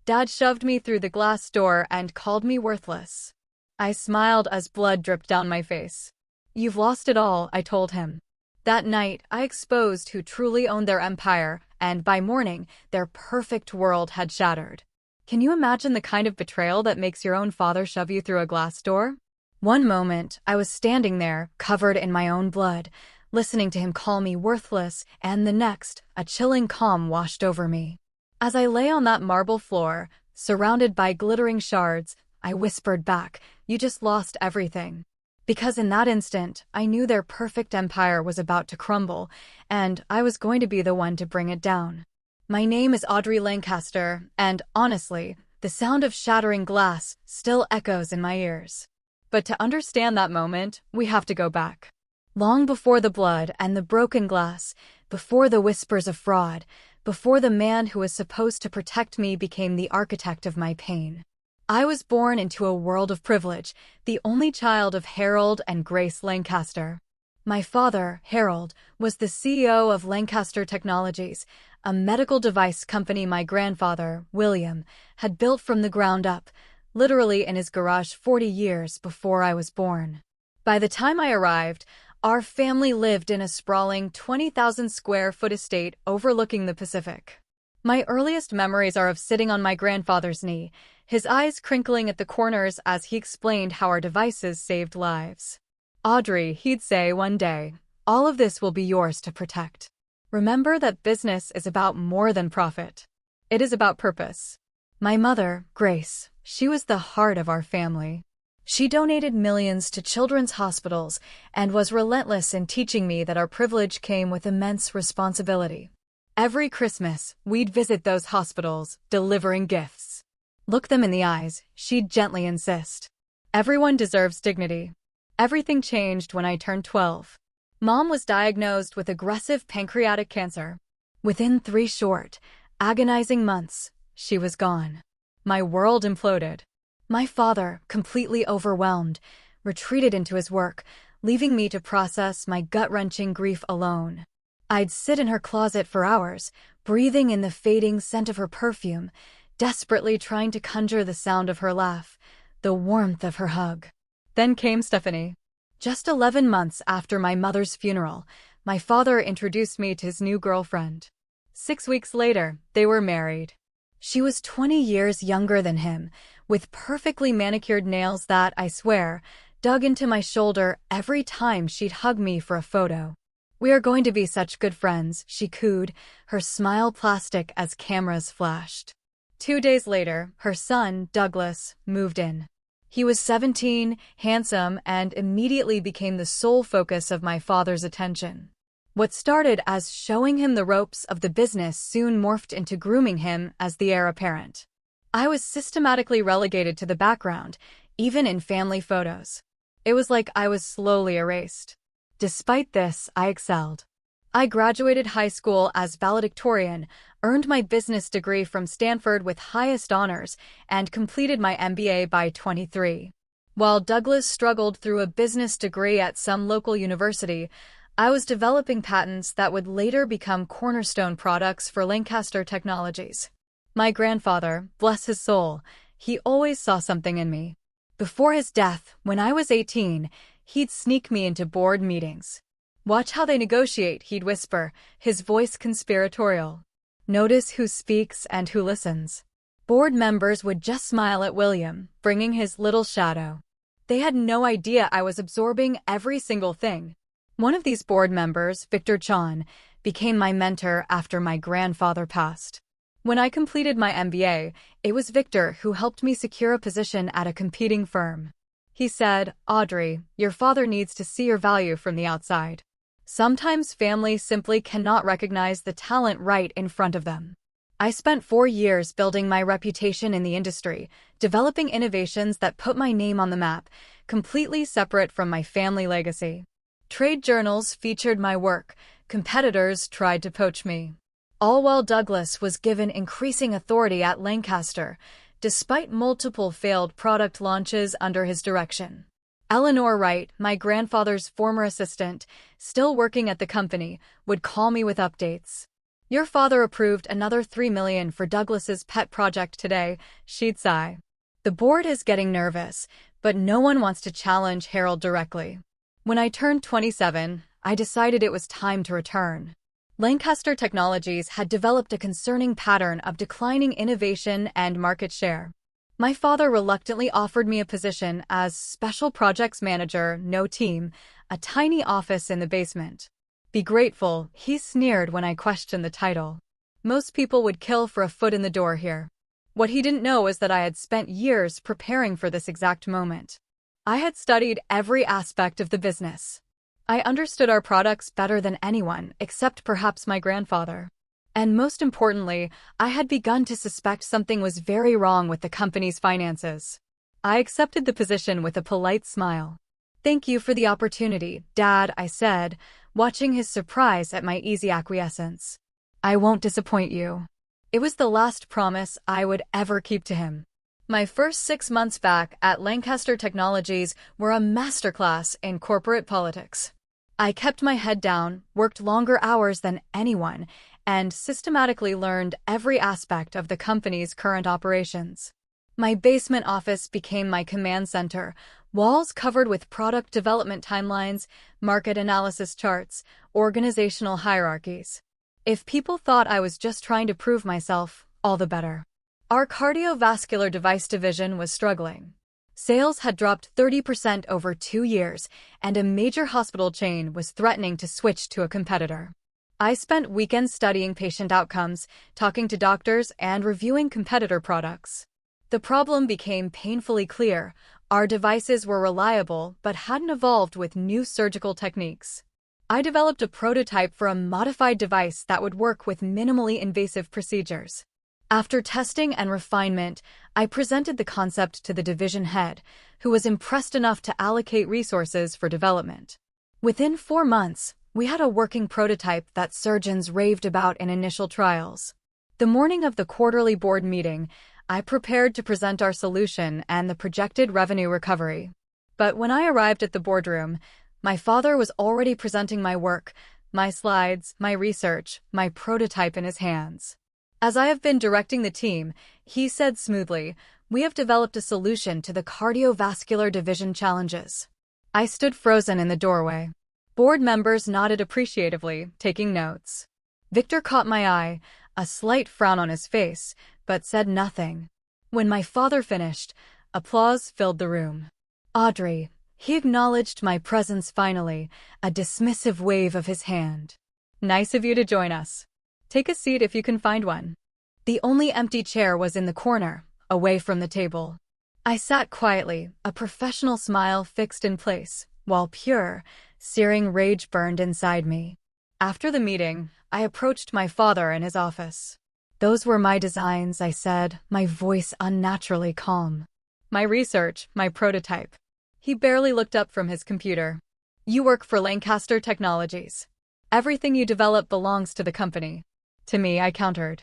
Dad shoved me through the glass door and called me worthless. I smiled as blood dripped down my face. "You've lost it all," I told him. That night, I exposed who truly owned their empire, and by morning, their perfect world had shattered. Can you imagine the kind of betrayal that makes your own father shove you through a glass door? One moment, I was standing there, covered in my own blood, listening to him call me worthless, and the next, a chilling calm washed over me. As I lay on that marble floor, surrounded by glittering shards, I whispered back, "You just lost everything." Because in that instant, I knew their perfect empire was about to crumble, and I was going to be the one to bring it down. My name is Audrey Lancaster, and honestly, the sound of shattering glass still echoes in my ears. But to understand that moment, we have to go back. Long before the blood and the broken glass, before the whispers of fraud, before the man who was supposed to protect me became the architect of my pain. I was born into a world of privilege, the only child of Harold and Grace Lancaster. My father, Harold, was the CEO of Lancaster Technologies, a medical device company my grandfather, William, had built from the ground up, literally in his garage 40 years before I was born. By the time I arrived, our family lived in a sprawling 20,000 square foot estate overlooking the Pacific. My earliest memories are of sitting on my grandfather's knee, his eyes crinkling at the corners as he explained how our devices saved lives. "Audrey," he'd say one day, "all of this will be yours to protect. Remember that business is about more than profit. It is about purpose." My mother, Grace, she was the heart of our family. She donated millions to children's hospitals and was relentless in teaching me that our privilege came with immense responsibility. Every Christmas, we'd visit those hospitals, delivering gifts. "Look them in the eyes," she'd gently insist. "Everyone deserves dignity." Everything changed when I turned 12. Mom was diagnosed with aggressive pancreatic cancer. Within 3 short, agonizing months, she was gone. My world imploded. My father, completely overwhelmed, retreated into his work, leaving me to process my gut-wrenching grief alone. I'd sit in her closet for hours, breathing in the fading scent of her perfume, desperately trying to conjure the sound of her laugh, the warmth of her hug. Then came Stephanie. Just 11 months after my mother's funeral, my father introduced me to his new girlfriend. 6 weeks later, they were married. She was 20 years younger than him, with perfectly manicured nails that, I swear, dug into my shoulder every time she'd hug me for a photo. "We are going to be such good friends," she cooed, her smile plastic as cameras flashed. 2 days later, her son, Douglas, moved in. He was 17, handsome, and immediately became the sole focus of my father's attention. What started as showing him the ropes of the business soon morphed into grooming him as the heir apparent. I was systematically relegated to the background, even in family photos. It was like I was slowly erased. Despite this, I excelled. I graduated high school as valedictorian, earned my business degree from Stanford with highest honors, and completed my MBA by 23. While Douglas struggled through a business degree at some local university, I was developing patents that would later become cornerstone products for Lancaster Technologies. My grandfather, bless his soul, he always saw something in me. Before his death, when I was 18, he'd sneak me into board meetings. "Watch how they negotiate," he'd whisper, his voice conspiratorial. "Notice who speaks and who listens." Board members would just smile at William, bringing his little shadow. They had no idea I was absorbing every single thing. One of these board members, Victor Chan, became my mentor after my grandfather passed. When I completed my MBA, it was Victor who helped me secure a position at a competing firm. He said, "Audrey, your father needs to see your value from the outside." Sometimes family simply cannot recognize the talent right in front of them. I spent 4 years building my reputation in the industry, developing innovations that put my name on the map, completely separate from my family legacy. Trade journals featured my work, competitors tried to poach me. All while Douglas was given increasing authority at Lancaster, despite multiple failed product launches under his direction. Eleanor Wright, my grandfather's former assistant, still working at the company, would call me with updates. Your father approved another $3 million for Douglas's pet project today, she'd sigh. The board is getting nervous, but no one wants to challenge Harold directly. When I turned 27, I decided it was time to return. Lancaster Technologies had developed a concerning pattern of declining innovation and market share. My father reluctantly offered me a position as Special Projects Manager, no team, a tiny office in the basement. Be grateful, he sneered when I questioned the title. Most people would kill for a foot in the door here. What he didn't know was that I had spent years preparing for this exact moment. I had studied every aspect of the business. I understood our products better than anyone, except perhaps my grandfather. And most importantly, I had begun to suspect something was very wrong with the company's finances. I accepted the position with a polite smile. Thank you for the opportunity, Dad, I said, watching his surprise at my easy acquiescence. I won't disappoint you. It was the last promise I would ever keep to him. My first 6 months back at Lancaster Technologies were a masterclass in corporate politics. I kept my head down, worked longer hours than anyone, and systematically learned every aspect of the company's current operations. My basement office became my command center, walls covered with product development timelines, market analysis charts, organizational hierarchies. If people thought I was just trying to prove myself, all the better. Our cardiovascular device division was struggling. Sales had dropped 30% over 2 years, and a major hospital chain was threatening to switch to a competitor. I spent weekends studying patient outcomes, talking to doctors, and reviewing competitor products. The problem became painfully clear. Our devices were reliable but hadn't evolved with new surgical techniques. I developed a prototype for a modified device that would work with minimally invasive procedures. After testing and refinement, I presented the concept to the division head, who was impressed enough to allocate resources for development. Within 4 months, we had a working prototype that surgeons raved about in initial trials. The morning of the quarterly board meeting, I prepared to present our solution and the projected revenue recovery. But when I arrived at the boardroom, my father was already presenting my work, my slides, my research, my prototype in his hands. As I have been directing the team, he said smoothly, we have developed a solution to the cardiovascular division challenges. I stood frozen in the doorway. Board members nodded appreciatively, taking notes. Victor caught my eye, a slight frown on his face, but said nothing. When my father finished, applause filled the room. Audrey, he acknowledged my presence finally, a dismissive wave of his hand. Nice of you to join us. Take a seat if you can find one. The only empty chair was in the corner, away from the table. I sat quietly, a professional smile fixed in place, while pure, searing rage burned inside me. After the meeting, I approached my father in his office. Those were my designs, I said, my voice unnaturally calm. My research, my prototype. He barely looked up from his computer. You work for Lancaster Technologies. Everything you develop belongs to the company. To me, I countered.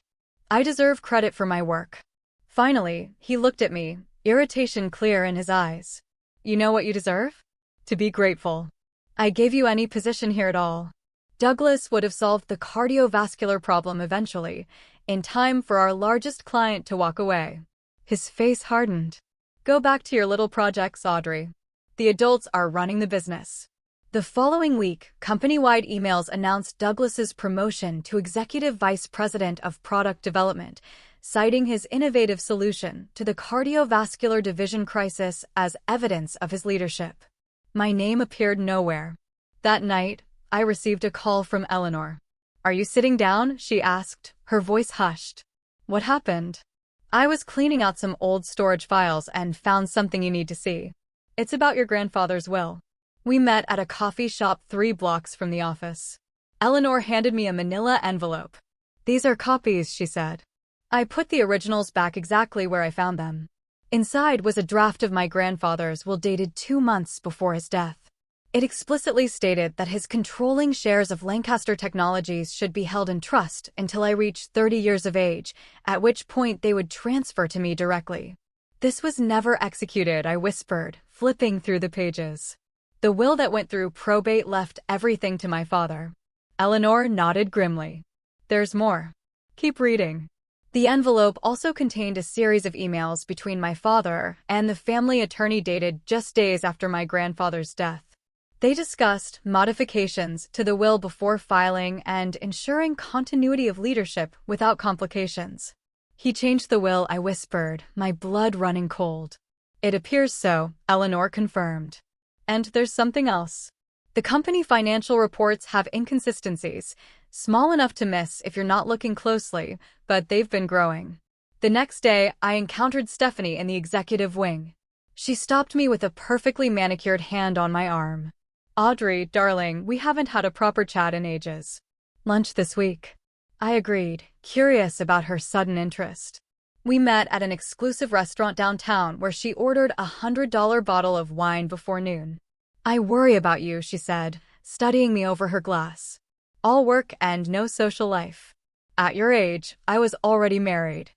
I deserve credit for my work. Finally, he looked at me, irritation clear in his eyes. You know what you deserve? To be grateful. I gave you any position here at all. Douglas would have solved the cardiovascular problem eventually, in time for our largest client to walk away. His face hardened. Go back to your little projects, Audrey. The adults are running the business. The following week, company-wide emails announced Douglas's promotion to Executive Vice President of Product Development, citing his innovative solution to the cardiovascular division crisis as evidence of his leadership. My name appeared nowhere. That night, I received a call from Eleanor. Are you sitting down? She asked, her voice hushed. What happened? I was cleaning out some old storage files and found something you need to see. It's about your grandfather's will. We met at a coffee shop 3 blocks from the office. Eleanor handed me a manila envelope. These are copies, she said. I put the originals back exactly where I found them. Inside was a draft of my grandfather's will dated 2 months before his death. It explicitly stated that his controlling shares of Lancaster Technologies should be held in trust until I reached 30 years of age, at which point they would transfer to me directly. This was never executed, I whispered, flipping through the pages. The will that went through probate left everything to my father. Eleanor nodded grimly. There's more. Keep reading. The envelope also contained a series of emails between my father and the family attorney dated just days after my grandfather's death. They discussed modifications to the will before filing and ensuring continuity of leadership without complications. He changed the will, I whispered, my blood running cold. It appears so, Eleanor confirmed. And there's something else. The company financial reports have inconsistencies, small enough to miss if you're not looking closely, but they've been growing. The next day, I encountered Stephanie in the executive wing. She stopped me with a perfectly manicured hand on my arm. Audrey, darling, we haven't had a proper chat in ages. Lunch this week. I agreed, curious about her sudden interest. We met at an exclusive restaurant downtown where she ordered a $100 bottle of wine before noon. I worry about you, she said, studying me over her glass. All work and no social life. At your age, I was already married.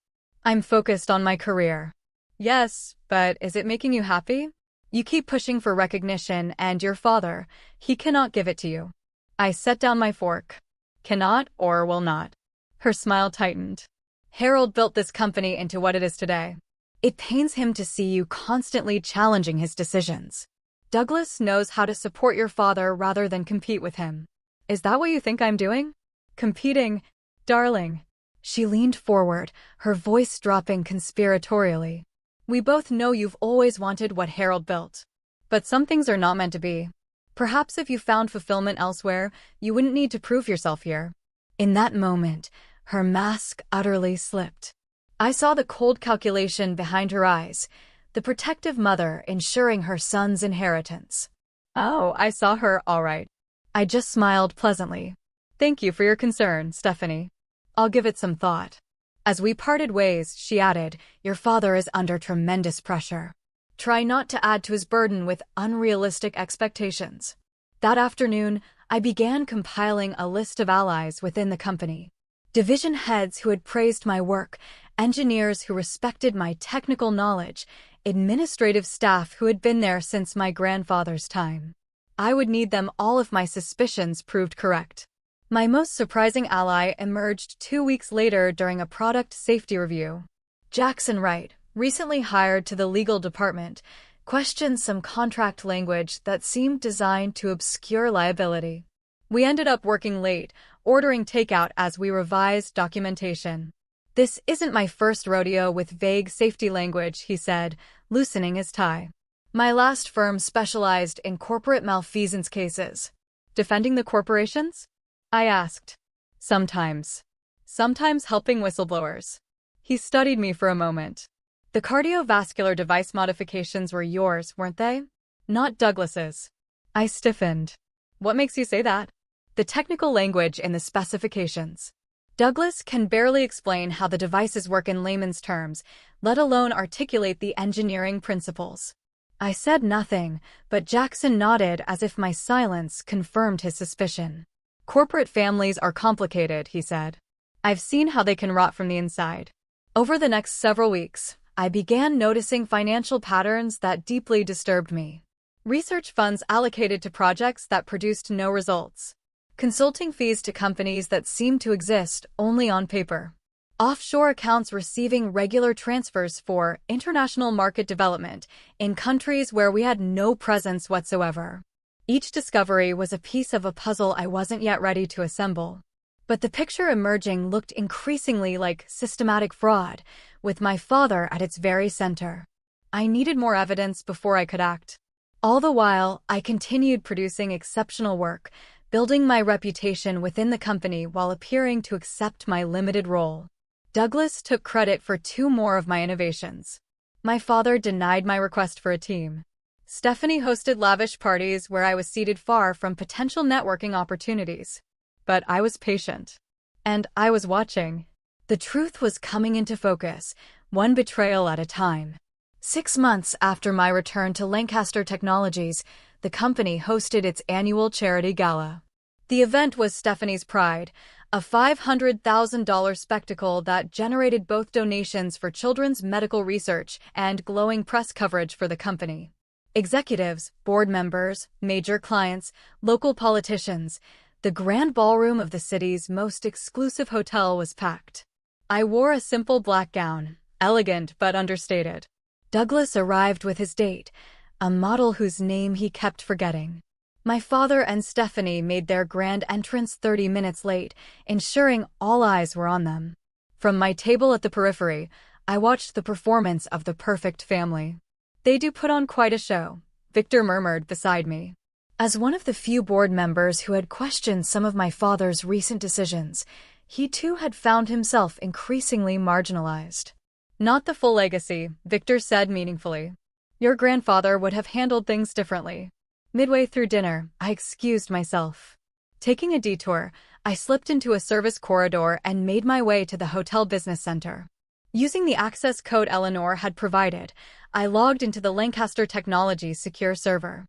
I'm focused on my career. Yes, but is it making you happy? You keep pushing for recognition and your father, he cannot give it to you. I set down my fork. Cannot or will not. Her smile tightened. Harold built this company into what it is today. It pains him to see you constantly challenging his decisions. Douglas knows how to support your father rather than compete with him. Is that what you think I'm doing? Competing? Darling. She leaned forward, her voice dropping conspiratorially. We both know you've always wanted what Harold built. But some things are not meant to be. Perhaps if you found fulfillment elsewhere, you wouldn't need to prove yourself here. In that moment, her mask utterly slipped. I saw the cold calculation behind her eyes, the protective mother ensuring her son's inheritance. Oh, I saw her, all right. I just smiled pleasantly. Thank you for your concern, Stephanie. I'll give it some thought. As we parted ways, she added, your father is under tremendous pressure. Try not to add to his burden with unrealistic expectations. That afternoon, I began compiling a list of allies within the company. Division heads who had praised my work, engineers who respected my technical knowledge, administrative staff who had been there since my grandfather's time. I would need them all if my suspicions proved correct. My most surprising ally emerged 2 weeks later during a product safety review. Jackson Wright, recently hired to the legal department, questioned some contract language that seemed designed to obscure liability. We ended up working late, ordering takeout as we revised documentation. This isn't my first rodeo with vague safety language, he said, loosening his tie. My last firm specialized in corporate malfeasance cases. Defending the corporations? I asked. Sometimes. Sometimes helping whistleblowers. He studied me for a moment. The cardiovascular device modifications were yours, weren't they? Not Douglas's. I stiffened. What makes you say that? The technical language in the specifications. Douglas can barely explain how the devices work in layman's terms, let alone articulate the engineering principles. I said nothing, but Jackson nodded as if my silence confirmed his suspicion. Corporate families are complicated, he said. I've seen how they can rot from the inside. Over the next several weeks, I began noticing financial patterns that deeply disturbed me. Research funds allocated to projects that produced no results. Consulting fees to companies that seemed to exist only on paper. Offshore accounts receiving regular transfers for international market development in countries where we had no presence whatsoever. Each discovery was a piece of a puzzle I wasn't yet ready to assemble. But the picture emerging looked increasingly like systematic fraud, with my father at its very center. I needed more evidence before I could act. All the while, I continued producing exceptional work, building my reputation within the company while appearing to accept my limited role. Douglas took credit for 2 more of my innovations. My father denied my request for a team. Stephanie hosted lavish parties where I was seated far from potential networking opportunities. But I was patient. And I was watching. The truth was coming into focus, one betrayal at a time. 6 months after my return to Lancaster Technologies, the company hosted its annual charity gala. The event was Stephanie's pride, a $500,000 spectacle that generated both donations for children's medical research and glowing press coverage for the company. Executives, board members, major clients, local politicians, The grand ballroom of the city's most exclusive hotel was packed. I wore a simple black gown, elegant but understated. Douglas arrived with his date, a model whose name he kept forgetting. My father and Stephanie made their grand entrance 30 minutes late, ensuring all eyes were on them. From my table at the periphery, I watched the performance of the perfect family. "They do put on quite a show," Victor murmured beside me. As one of the few board members who had questioned some of my father's recent decisions, he too had found himself increasingly marginalized. "Not the full legacy," Victor said meaningfully. "Your grandfather would have handled things differently." Midway through dinner, I excused myself. Taking a detour, I slipped into a service corridor and made my way to the hotel business center. Using the access code Eleanor had provided, I logged into the Lancaster Technologies secure server.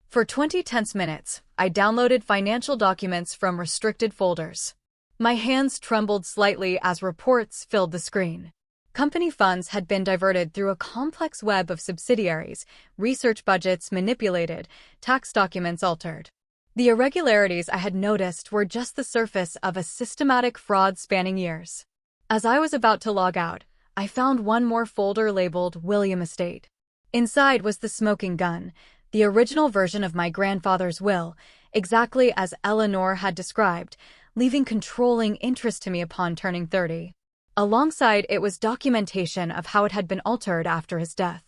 For 20 tense minutes, I downloaded financial documents from restricted folders. My hands trembled slightly as reports filled the screen. Company funds had been diverted through a complex web of subsidiaries, research budgets manipulated, tax documents altered. The irregularities I had noticed were just the surface of a systematic fraud spanning years. As I was about to log out, I found one more folder labeled William Estate. Inside was the smoking gun, the original version of my grandfather's will, exactly as Eleanor had described, leaving controlling interest to me upon turning 30. Alongside it was documentation of how it had been altered after his death.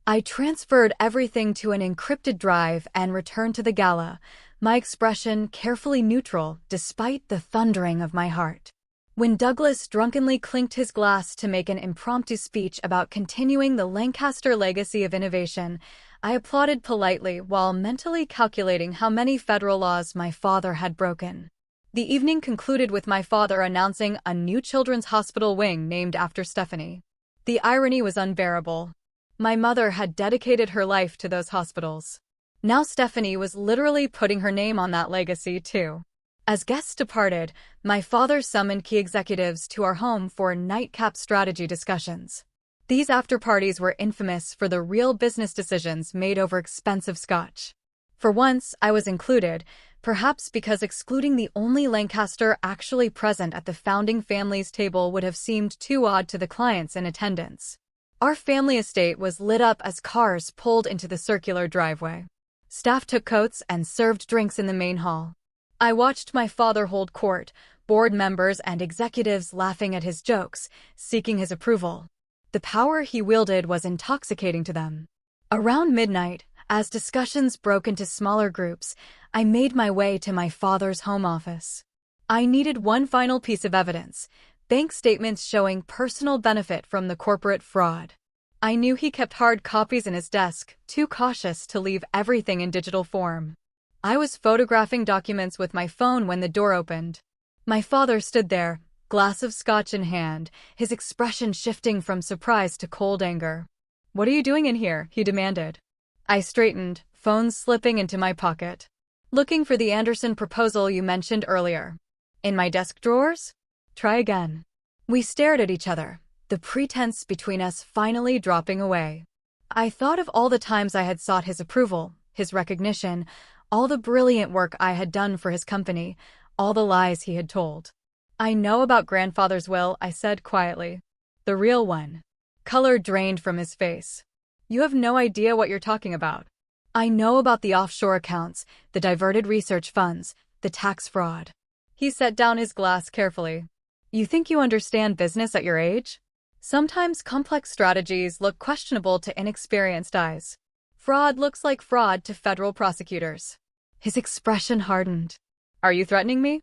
I transferred everything to an encrypted drive and returned to the gala, my expression carefully neutral despite the thundering of my heart. When Douglas drunkenly clinked his glass to make an impromptu speech about continuing the Lancaster legacy of innovation, I applauded politely while mentally calculating how many federal laws my father had broken. The evening concluded with my father announcing a new children's hospital wing named after Stephanie. The irony was unbearable. My mother had dedicated her life to those hospitals. Now Stephanie was literally putting her name on that legacy, too. As guests departed, my father summoned key executives to our home for nightcap strategy discussions. These after-parties were infamous for the real business decisions made over expensive scotch. For once, I was included, perhaps because excluding the only Lancaster actually present at the founding family's table would have seemed too odd to the clients in attendance. Our family estate was lit up as cars pulled into the circular driveway. Staff took coats and served drinks in the main hall. I watched my father hold court, board members and executives laughing at his jokes, seeking his approval. The power he wielded was intoxicating to them. Around midnight, as discussions broke into smaller groups, I made my way to my father's home office. I needed one final piece of evidence, bank statements showing personal benefit from the corporate fraud. I knew he kept hard copies in his desk, too cautious to leave everything in digital form. I was photographing documents with my phone when the door opened. My father stood there, glass of scotch in hand, his expression shifting from surprise to cold anger. "What are you doing in here?" he demanded. I straightened, phone slipping into my pocket. "Looking for the Anderson proposal you mentioned earlier." "In my desk drawers?" "Try again." We stared at each other, the pretense between us finally dropping away. I thought of all the times I had sought his approval, his recognition, all the brilliant work I had done for his company, all the lies he had told. "I know about grandfather's will," I said quietly. "The real one." Color drained from his face. "You have no idea what you're talking about." "I know about the offshore accounts, the diverted research funds, the tax fraud." He set down his glass carefully. "You think you understand business at your age? Sometimes complex strategies look questionable to inexperienced eyes. Fraud looks like fraud to federal prosecutors." His expression hardened. "Are you threatening me?"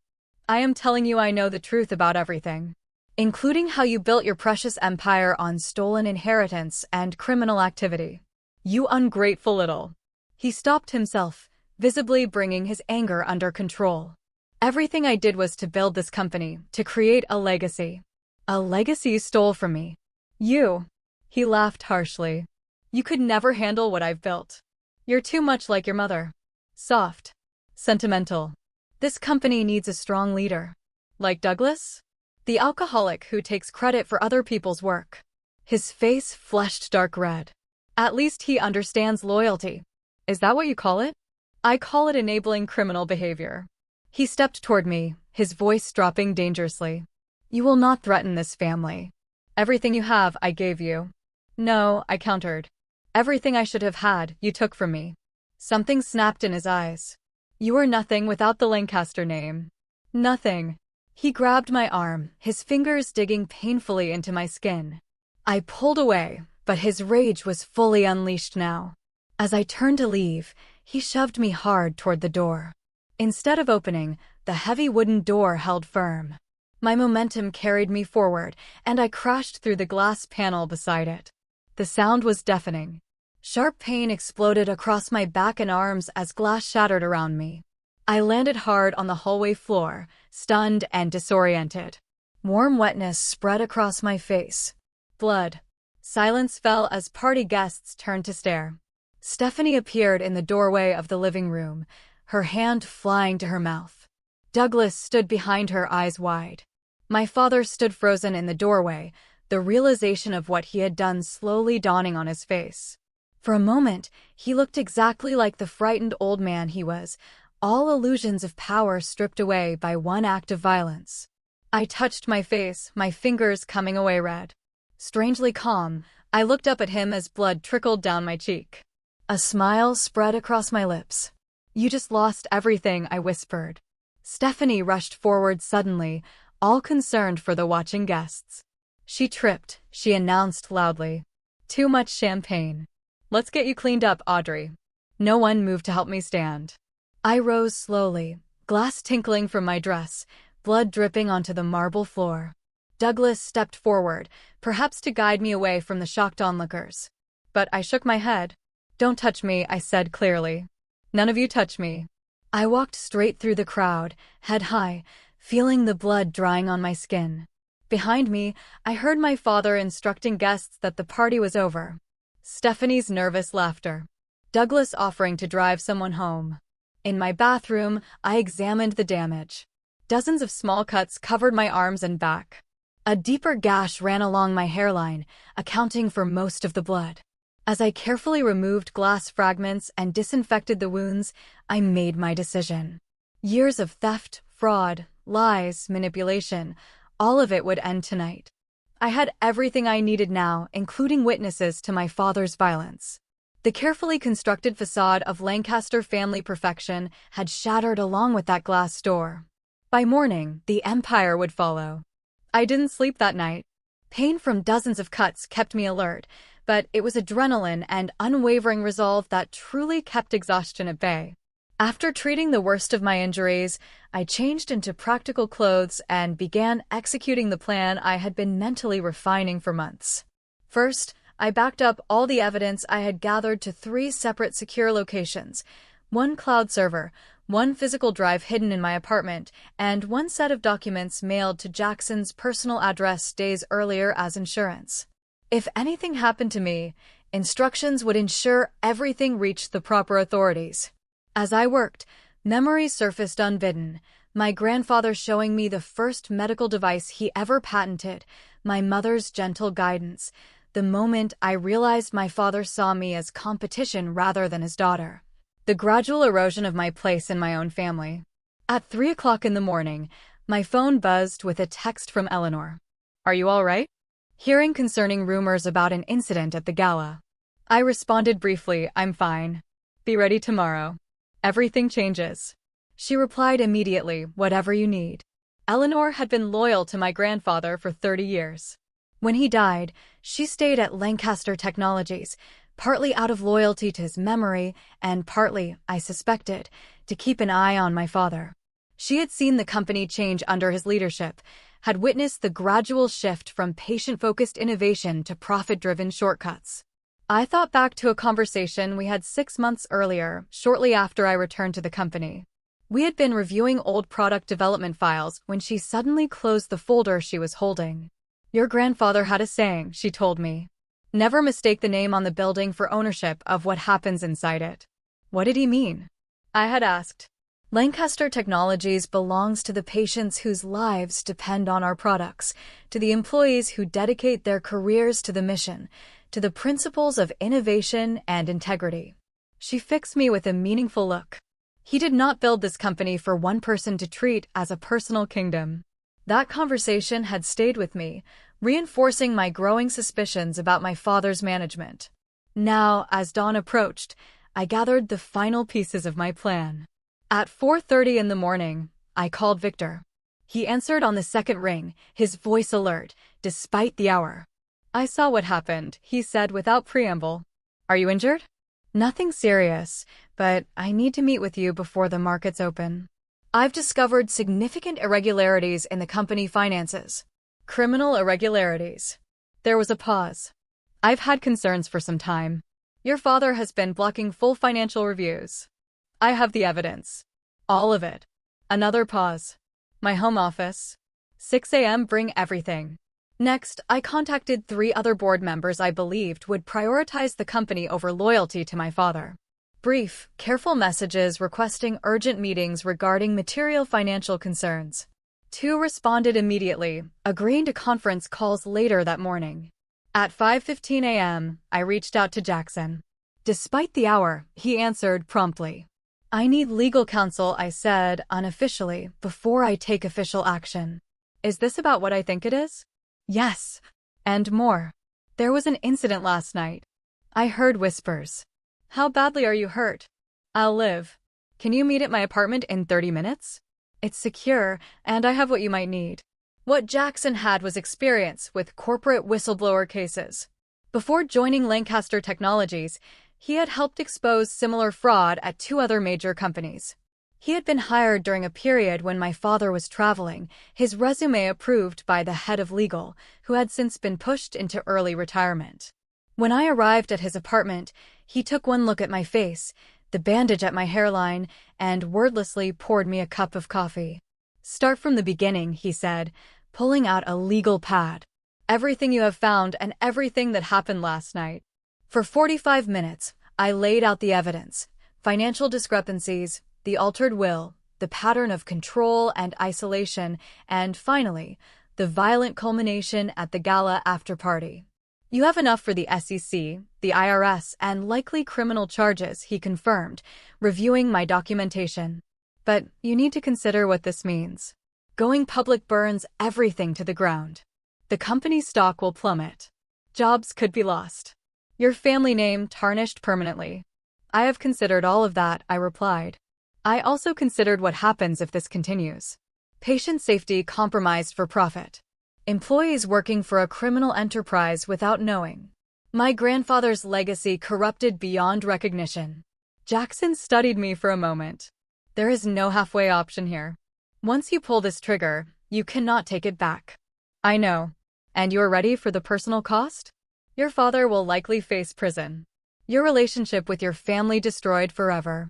"I am telling you I know the truth about everything, including how you built your precious empire on stolen inheritance and criminal activity. You ungrateful little." He stopped himself, visibly bringing his anger under control. "Everything I did was to build this company, to create a legacy. A legacy you stole from me. You." He laughed harshly. "You could never handle what I've built. You're too much like your mother. Soft. Sentimental. This company needs a strong leader. Like Douglas? The alcoholic who takes credit for other people's work." His face flushed dark red. "At least he understands loyalty. Is that what you call it?" "I call it enabling criminal behavior." He stepped toward me, his voice dropping dangerously. You will not threaten this family. Everything you have, I gave you. No, I countered. Everything I should have had, you took from me. Something snapped in his eyes. You are nothing without the Lancaster name. Nothing. He grabbed my arm, his fingers digging painfully into my skin. I pulled away, but his rage was fully unleashed now. As I turned to leave, he shoved me hard toward the door. Instead of opening, the heavy wooden door held firm. My momentum carried me forward, and I crashed through the glass panel beside it. The sound was deafening. Sharp pain exploded across my back and arms as glass shattered around me. I landed hard on the hallway floor, stunned and disoriented. Warm wetness spread across my face. Blood. Silence fell as party guests turned to stare. Stephanie appeared in the doorway of the living room, her hand flying to her mouth. Douglas stood behind her, eyes wide. My father stood frozen in the doorway, the realization of what he had done slowly dawning on his face. For a moment, he looked exactly like the frightened old man he was, all illusions of power stripped away by one act of violence. I touched my face, my fingers coming away red. Strangely calm, I looked up at him as blood trickled down my cheek. A smile spread across my lips. You just lost everything, I whispered. Stephanie rushed forward suddenly, all concerned for the watching guests. She tripped, she announced loudly. Too much champagne. Let's get you cleaned up, Audrey. No one moved to help me stand. I rose slowly, glass tinkling from my dress, blood dripping onto the marble floor. Douglas stepped forward, perhaps to guide me away from the shocked onlookers. But I shook my head. Don't touch me, I said clearly. None of you touch me. I walked straight through the crowd, head high, feeling the blood drying on my skin. Behind me, I heard my father instructing guests that the party was over. Stephanie's nervous laughter. Douglas offering to drive someone home. In my bathroom, I examined the damage. Dozens of small cuts covered my arms and back. A deeper gash ran along my hairline, accounting for most of the blood. As I carefully removed glass fragments and disinfected the wounds, I made my decision. Years of theft, fraud, lies, manipulation, all of it would end tonight. I had everything I needed now, including witnesses to my father's violence. The carefully constructed facade of Lancaster family perfection had shattered along with that glass door. By morning, the empire would follow. I didn't sleep that night. Pain from dozens of cuts kept me alert, but it was adrenaline and unwavering resolve that truly kept exhaustion at bay. After treating the worst of my injuries, I changed into practical clothes and began executing the plan I had been mentally refining for months. First, I backed up all the evidence I had gathered to 3 separate secure locations, 1 cloud server, 1 physical drive hidden in my apartment, and 1 set of documents mailed to Jackson's personal address days earlier as insurance. If anything happened to me, instructions would ensure everything reached the proper authorities. As I worked, memories surfaced unbidden, my grandfather showing me the first medical device he ever patented, my mother's gentle guidance, the moment I realized my father saw me as competition rather than his daughter. The gradual erosion of my place in my own family. At 3 o'clock in the morning, my phone buzzed with a text from Eleanor. Are you all right? Hearing concerning rumors about an incident at the gala. I responded briefly, I'm fine. Be ready tomorrow. Everything changes. She replied immediately, whatever you need. Eleanor had been loyal to my grandfather for 30 years. When he died, she stayed at Lancaster Technologies, partly out of loyalty to his memory and partly, I suspected, to keep an eye on my father. She had seen the company change under his leadership, had witnessed the gradual shift from patient-focused innovation to profit-driven shortcuts. I thought back to a conversation we had 6 months earlier, shortly after I returned to the company. We had been reviewing old product development files when she suddenly closed the folder she was holding. Your grandfather had a saying, she told me. Never mistake the name on the building for ownership of what happens inside it. What did he mean? I had asked. Lancaster Technologies belongs to the patients whose lives depend on our products, to the employees who dedicate their careers to the mission, to the principles of innovation and integrity. She fixed me with a meaningful look. He did not build this company for one person to treat as a personal kingdom. That conversation had stayed with me, reinforcing my growing suspicions about my father's management. Now, as dawn approached, I gathered the final pieces of my plan. At 4:30 in the morning, I called Victor. He answered on the second ring, his voice alert, despite the hour. "I saw what happened," he said without preamble. "Are you injured?" "Nothing serious, but I need to meet with you before the markets open. I've discovered significant irregularities in the company finances." "Criminal irregularities." There was a pause. "I've had concerns for some time. Your father has been blocking full financial reviews. I have the evidence. All of it." Another pause. "My home office. 6 a.m. Bring everything." Next, I contacted 3 other board members I believed would prioritize the company over loyalty to my father. Brief, careful messages requesting urgent meetings regarding material financial concerns. 2 responded immediately, agreeing to conference calls later that morning. At 5:15 a.m., I reached out to Jackson. Despite the hour, he answered promptly. "I need legal counsel," I said unofficially, "before I take official action." "Is this about what I think it is?" "Yes. And more. There was an incident last night. I heard whispers." "How badly are you hurt?" "I'll live. Can you meet at my apartment in 30 minutes? It's secure, and I have what you might need." What Jackson had was experience with corporate whistleblower cases. Before joining Lancaster Technologies, he had helped expose similar fraud at 2 other major companies. He had been hired during a period when my father was traveling, his resume approved by the head of legal, who had since been pushed into early retirement. When I arrived at his apartment, he took one look at my face, the bandage at my hairline, and wordlessly poured me a cup of coffee. "Start from the beginning," he said, pulling out a legal pad. "Everything you have found and everything that happened last night." For 45 minutes, I laid out the evidence, financial discrepancies, the altered will, the pattern of control and isolation, and finally, the violent culmination at the gala after-party. "You have enough for the SEC, the IRS, and likely criminal charges," he confirmed, reviewing my documentation. "But you need to consider what this means. Going public burns everything to the ground. The company's stock will plummet. Jobs could be lost. Your family name tarnished permanently." "I have considered all of that," I replied. "I also considered what happens if this continues. Patient safety compromised for profit. Employees working for a criminal enterprise without knowing. My grandfather's legacy corrupted beyond recognition." Jackson studied me for a moment. "There is no halfway option here. Once you pull this trigger, you cannot take it back." "I know. And you're ready for the personal cost? Your father will likely face prison. Your relationship with your family destroyed forever."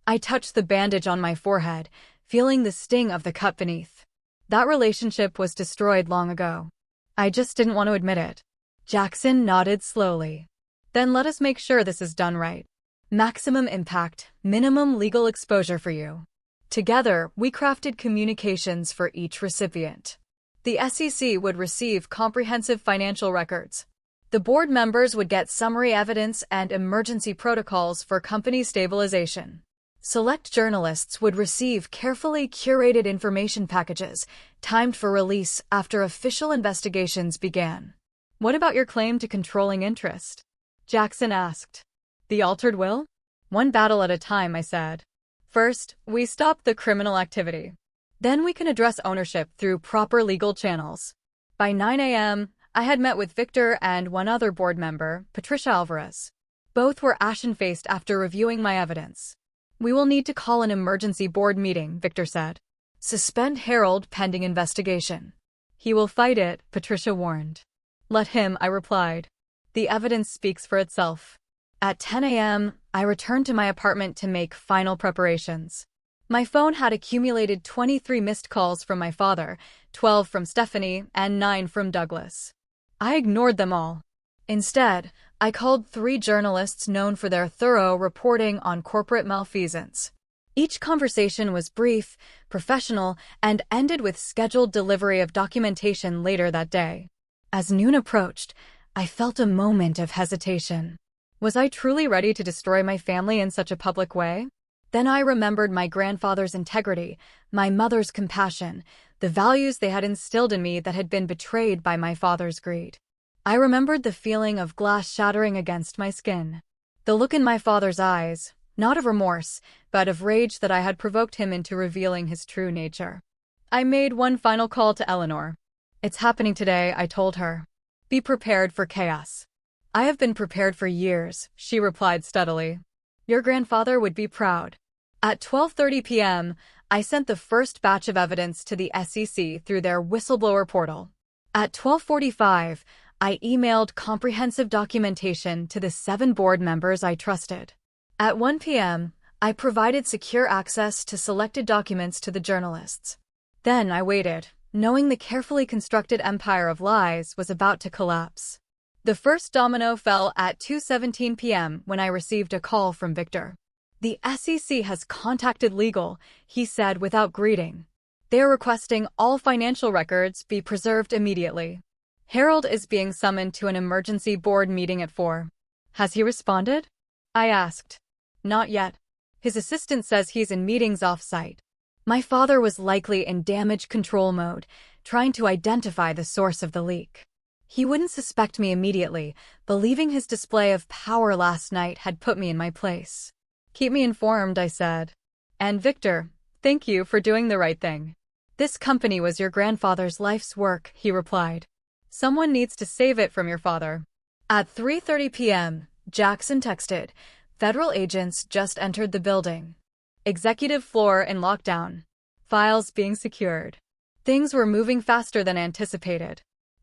I touched the bandage on my forehead, feeling the sting of the cut beneath. "That relationship was destroyed long ago. I just didn't want to admit it." Jackson nodded slowly. "Then let us make sure this is done right. Maximum impact, minimum legal exposure for you." Together, we crafted communications for each recipient. The SEC would receive comprehensive financial records. The board members would get summary evidence and emergency protocols for company stabilization. Select journalists would receive carefully curated information packages, timed for release after official investigations began. "What about your claim to controlling interest?" Jackson asked. "The altered will?" "One battle at a time," I said. "First, we stop the criminal activity. Then we can address ownership through proper legal channels." By 9 a.m., I had met with Victor and one other board member, Patricia Alvarez. Both were ashen-faced after reviewing my evidence. "We will need to call an emergency board meeting," Victor said. "Suspend Harold pending investigation." "He will fight it," Patricia warned. "Let him," I replied. "The evidence speaks for itself." At 10 a.m., I returned to my apartment to make final preparations. My phone had accumulated 23 missed calls from my father, 12 from Stephanie, and 9 from Douglas. I ignored them all. Instead, I called 3 journalists known for their thorough reporting on corporate malfeasance. Each conversation was brief, professional, and ended with scheduled delivery of documentation later that day. As noon approached, I felt a moment of hesitation. Was I truly ready to destroy my family in such a public way? Then I remembered my grandfather's integrity, my mother's compassion, the values they had instilled in me that had been betrayed by my father's greed. I remembered the feeling of glass shattering against my skin. The look in my father's eyes, not of remorse, but of rage that I had provoked him into revealing his true nature. I made one final call to Eleanor. "It's happening today," I told her. "Be prepared for chaos." "I have been prepared for years," she replied steadily. "Your grandfather would be proud." At 12:30 p.m., I sent the first batch of evidence to the SEC through their whistleblower portal. At 12:45, I emailed comprehensive documentation to the 7 board members I trusted. At 1 p.m., I provided secure access to selected documents to the journalists. Then I waited, knowing the carefully constructed empire of lies was about to collapse. The first domino fell at 2:17 p.m. when I received a call from Victor. "The SEC has contacted legal," he said without greeting. "They are requesting all financial records be preserved immediately. Harold is being summoned to an emergency board meeting at 4. "Has he responded?" I asked. "Not yet. His assistant says he's in meetings off-site." My father was likely in damage control mode, trying to identify the source of the leak. He wouldn't suspect me immediately, believing his display of power last night had put me in my place. "Keep me informed," I said. "And Victor, thank you for doing the right thing. This company was your grandfather's life's work," he replied. "Someone needs to save it from your father." At 3:30 p.m., Jackson texted, "Federal agents just entered the building. Executive floor in lockdown. Files being secured." Things were moving faster than anticipated.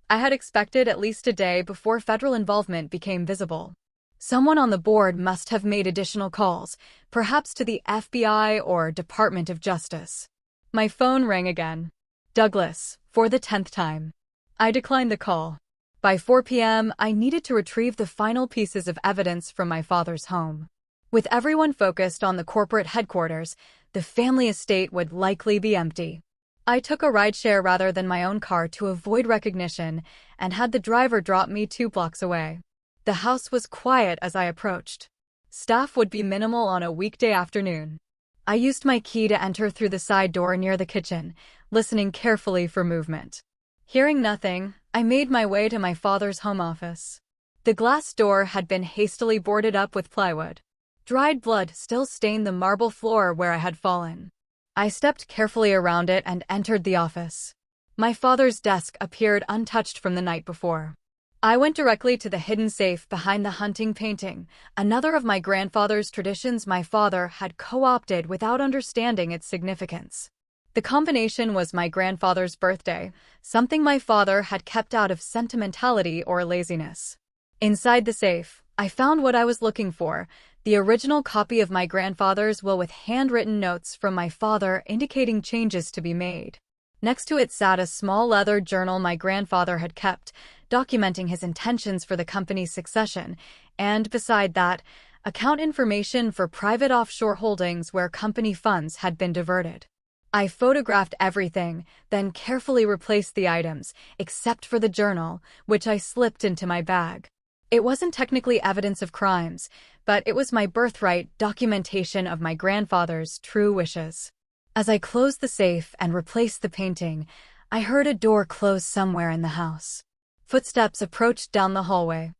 I had expected at least a day before federal involvement became visible. Someone on the board must have made additional calls, perhaps to the FBI or Department of Justice. My phone rang again. "Douglas," for the 10th time. I declined the call. By 4 p.m., I needed to retrieve the final pieces of evidence from my father's home. With everyone focused on the corporate headquarters, the family estate would likely be empty. I took a rideshare rather than my own car to avoid recognition and had the driver drop me 2 blocks away. The house was quiet as I approached. Staff would be minimal on a weekday afternoon. I used my key to enter through the side door near the kitchen, listening carefully for movement. Hearing nothing, I made my way to my father's home office. The glass door had been hastily boarded up with plywood. Dried blood still stained the marble floor where I had fallen. I stepped carefully around it and entered the office. My father's desk appeared untouched from the night before. I went directly to the hidden safe behind the hunting painting, another of my grandfather's traditions my father had co-opted without understanding its significance. The combination was my grandfather's birthday, something my father had kept out of sentimentality or laziness. Inside the safe, I found what I was looking for, the original copy of my grandfather's will with handwritten notes from my father indicating changes to be made. Next to it sat a small leather journal my grandfather had kept, documenting his intentions for the company's succession, and beside that, account information for private offshore holdings where company funds had been diverted. I photographed everything, then carefully replaced the items, except for the journal, which I slipped into my bag. It wasn't technically evidence of crimes, but it was my birthright documentation of my grandfather's true wishes. As I closed the safe and replaced the painting, I heard a door close somewhere in the house. Footsteps approached down the hallway.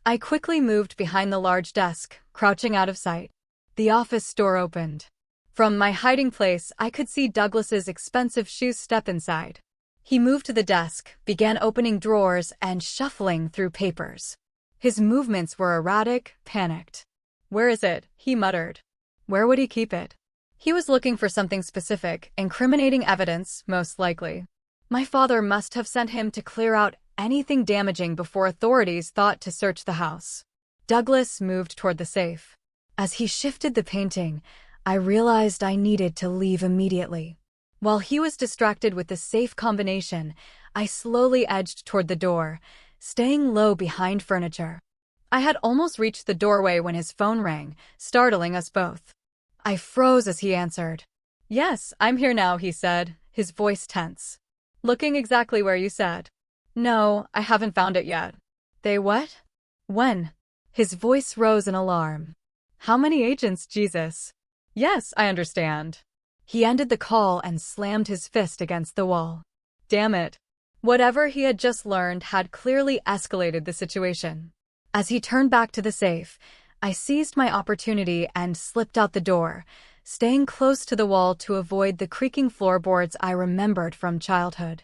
I quickly moved behind the large desk, crouching out of sight. The office door opened. From my hiding place, I could see Douglas's expensive shoes step inside. He moved to the desk, began opening drawers and shuffling through papers. His movements were erratic, panicked. "Where is it?" he muttered. Where would he keep it? He was looking for something specific, incriminating evidence, most likely. My father must have sent him to clear out anything damaging before authorities thought to search the house. Douglas moved toward the safe. As he shifted the painting, I realized I needed to leave immediately. While he was distracted with the safe combination, I slowly edged toward the door, staying low behind furniture. I had almost reached the doorway when his phone rang, startling us both. I froze as he answered. "Yes, I'm here now," he said, his voice tense. "Looking exactly where you said." "No, I haven't found it yet." "They what?" "When?" His voice rose in alarm. "How many agents, Jesus?" Yes, I understand. He ended the call and slammed his fist against the wall. Damn it. Whatever he had just learned had clearly escalated the situation. As he turned back to the safe, I seized my opportunity and slipped out the door, staying close to the wall to avoid the creaking floorboards I remembered from childhood.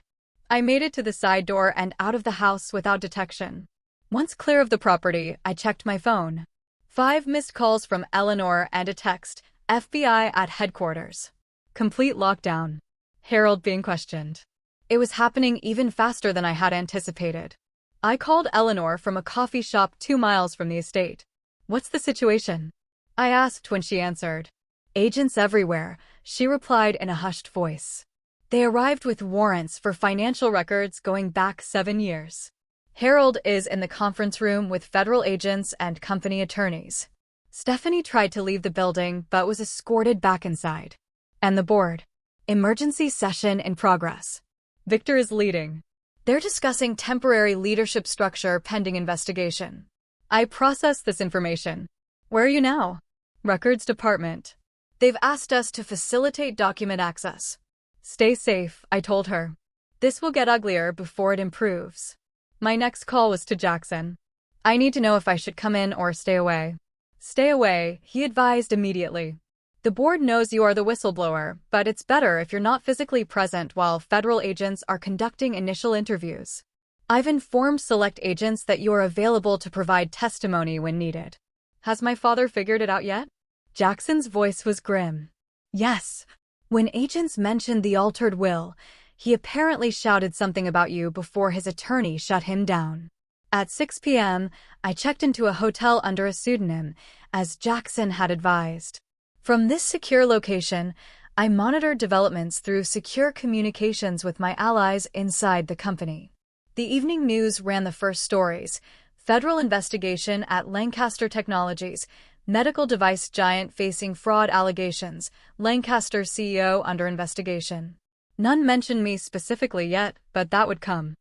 I made it to the side door and out of the house without detection. Once clear of the property, I checked my phone. 5 missed calls from Eleanor and a text, FBI at headquarters. Complete lockdown. Harold being questioned. It was happening even faster than I had anticipated. I called Eleanor from a coffee shop 2 miles from the estate. What's the situation? I asked when she answered. Agents everywhere, she replied in a hushed voice. They arrived with warrants for financial records going back 7 years. Harold is in the conference room with federal agents and company attorneys. Stephanie tried to leave the building but was escorted back inside. And the board. Emergency session in progress. Victor is leading. They're discussing temporary leadership structure pending investigation. I processed this information. Where are you now? Records department. They've asked us to facilitate document access. Stay safe, I told her. This will get uglier before it improves. My next call was to Jackson. I need to know if I should come in or stay away. Stay away, he advised immediately. The board knows you are the whistleblower, but it's better if you're not physically present while federal agents are conducting initial interviews. I've informed select agents that you are available to provide testimony when needed. Has my father figured it out yet? Jackson's voice was grim. Yes. When agents mentioned the altered will, he apparently shouted something about you before his attorney shut him down. At 6 p.m., I checked into a hotel under a pseudonym, as Jackson had advised. From this secure location, I monitored developments through secure communications with my allies inside the company. The evening news ran the first stories: federal investigation at Lancaster Technologies, medical device giant facing fraud allegations, Lancaster CEO under investigation. None mentioned me specifically yet, but that would come.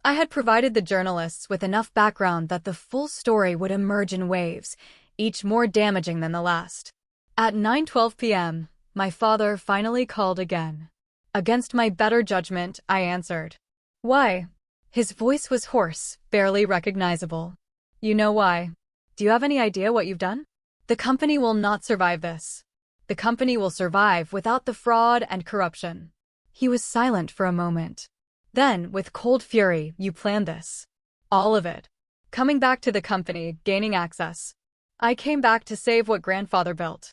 I had provided the journalists with enough background that the full story would emerge in waves, each more damaging than the last. At 9:12 p.m., my father finally called again. Against my better judgment, I answered. Why? His voice was hoarse, barely recognizable. You know why. Do you have any idea what you've done? The company will not survive this. The company will survive without the fraud and corruption. He was silent for a moment. Then, with cold fury, you planned this. All of it. Coming back to the company, gaining access. I came back to save what grandfather built.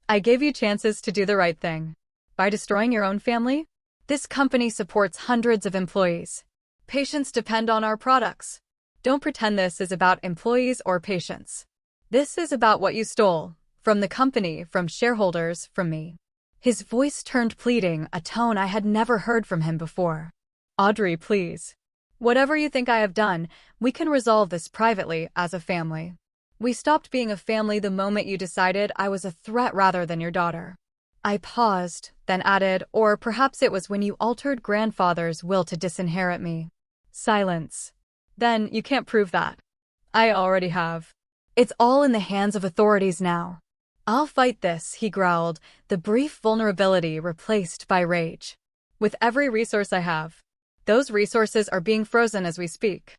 I gave you chances to do the right thing. By destroying your own family? This company supports hundreds of employees. Patients depend on our products. Don't pretend this is about employees or patients. This is about what you stole. From the company, from shareholders, from me. His voice turned pleading, a tone I had never heard from him before. Audrey, please. Whatever you think I have done, we can resolve this privately as a family. We stopped being a family the moment you decided I was a threat rather than your daughter. I paused, then added, or perhaps it was when you altered grandfather's will to disinherit me. Silence. Then, you can't prove that. I already have. It's all in the hands of authorities now. I'll fight this, he growled, the brief vulnerability replaced by rage. With every resource I have. Those resources are being frozen as we speak.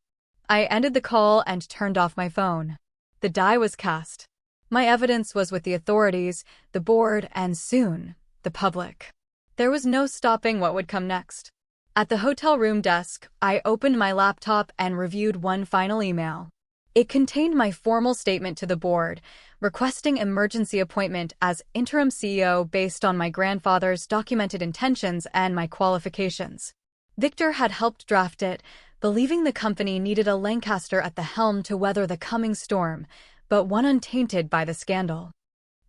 I ended the call and turned off my phone. The die was cast. My evidence was with the authorities, the board, and soon, the public. There was no stopping what would come next. At the hotel room desk, I opened my laptop and reviewed one final email. It contained my formal statement to the board, requesting emergency appointment as interim CEO based on my grandfather's documented intentions and my qualifications. Victor had helped draft it, believing the company needed a Lancaster at the helm to weather the coming storm, but one untainted by the scandal.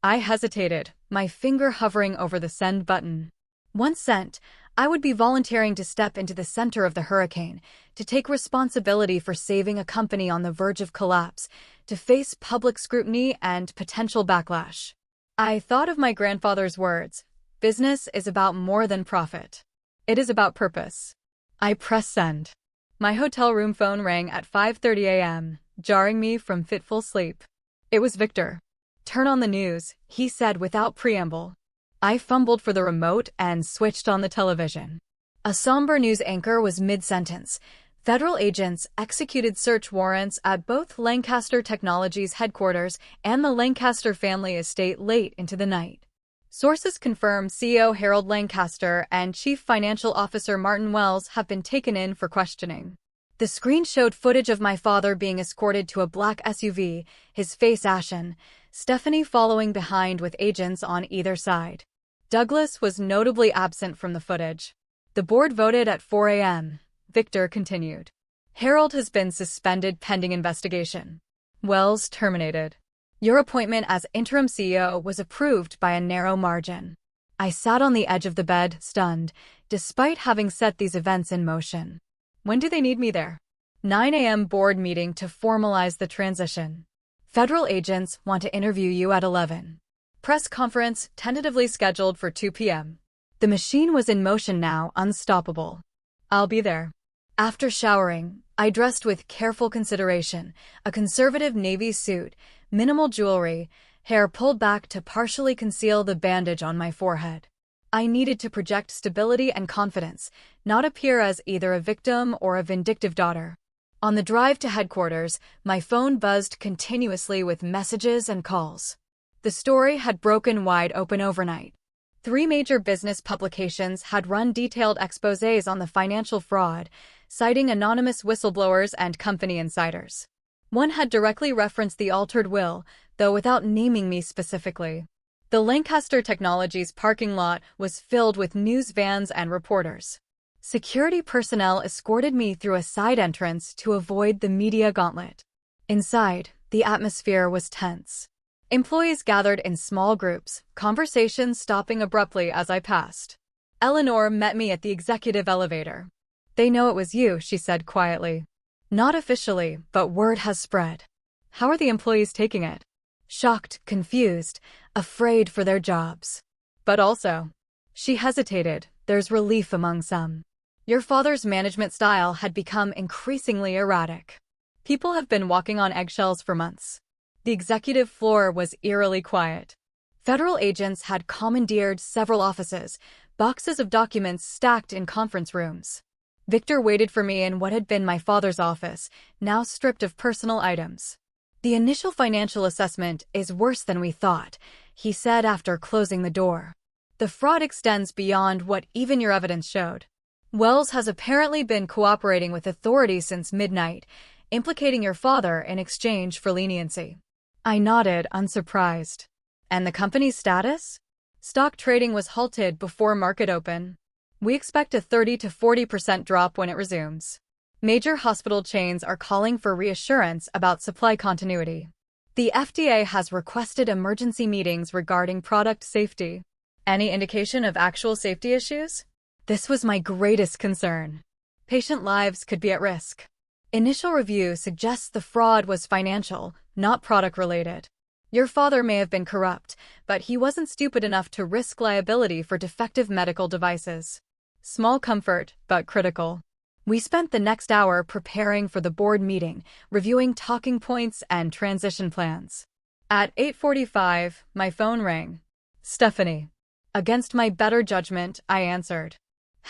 I hesitated, my finger hovering over the send button. Once sent, I would be volunteering to step into the center of the hurricane, to take responsibility for saving a company on the verge of collapse, to face public scrutiny and potential backlash. I thought of my grandfather's words, business is about more than profit. It is about purpose. I pressed send. My hotel room phone rang at 5:30 a.m., jarring me from fitful sleep. It was Victor. "Turn on the news," he said without preamble. I fumbled for the remote and switched on the television. A somber news anchor was mid-sentence. Federal agents executed search warrants at both Lancaster Technologies headquarters and the Lancaster family estate late into the night. Sources confirm CEO Harold Lancaster and Chief Financial Officer Martin Wells have been taken in for questioning. The screen showed footage of my father being escorted to a black SUV, his face ashen, Stephanie following behind with agents on either side. Douglas was notably absent from the footage. The board voted at 4 a.m., Victor continued. Harold has been suspended pending investigation. Wells terminated. Your appointment as interim CEO was approved by a narrow margin. I sat on the edge of the bed, stunned, despite having set these events in motion. When do they need me there? 9 a.m. board meeting to formalize the transition. Federal agents want to interview you at 11. Press conference tentatively scheduled for 2 p.m. The machine was in motion now, unstoppable. I'll be there. After showering, I dressed with careful consideration, a conservative navy suit, minimal jewelry, hair pulled back to partially conceal the bandage on my forehead. I needed to project stability and confidence, not appear as either a victim or a vindictive daughter. On the drive to headquarters, my phone buzzed continuously with messages and calls. The story had broken wide open overnight. 3 major business publications had run detailed exposés on the financial fraud, citing anonymous whistleblowers and company insiders. One had directly referenced the altered will, though without naming me specifically. The Lancaster Technologies parking lot was filled with news vans and reporters. Security personnel escorted me through a side entrance to avoid the media gauntlet. Inside, the atmosphere was tense. Employees gathered in small groups, conversations stopping abruptly as I passed. Eleanor met me at the executive elevator. "They know it was you," she said quietly. "Not officially, but word has spread." "How are the employees taking it?" "Shocked, confused, afraid for their jobs. But also," she hesitated, "there's relief among some. Your father's management style had become increasingly erratic. People have been walking on eggshells for months." The executive floor was eerily quiet. Federal agents had commandeered several offices, boxes of documents stacked in conference rooms. Victor waited for me in what had been my father's office, now stripped of personal items. "The initial financial assessment is worse than we thought," he said after closing the door. "The fraud extends beyond what even your evidence showed. Wells has apparently been cooperating with authorities since midnight, implicating your father in exchange for leniency." I nodded, unsurprised. "And the company's status?" "Stock trading was halted before market open. We expect a 30 to 40% drop when it resumes. Major hospital chains are calling for reassurance about supply continuity. The FDA has requested emergency meetings regarding product safety." "Any indication of actual safety issues?" This was my greatest concern. Patient lives could be at risk. "Initial review suggests the fraud was financial, not product-related. Your father may have been corrupt, but he wasn't stupid enough to risk liability for defective medical devices." Small comfort, but critical. We spent the next hour preparing for the board meeting, reviewing talking points and transition plans. At 8:45, my phone rang. "Stephanie." Against my better judgment, I answered.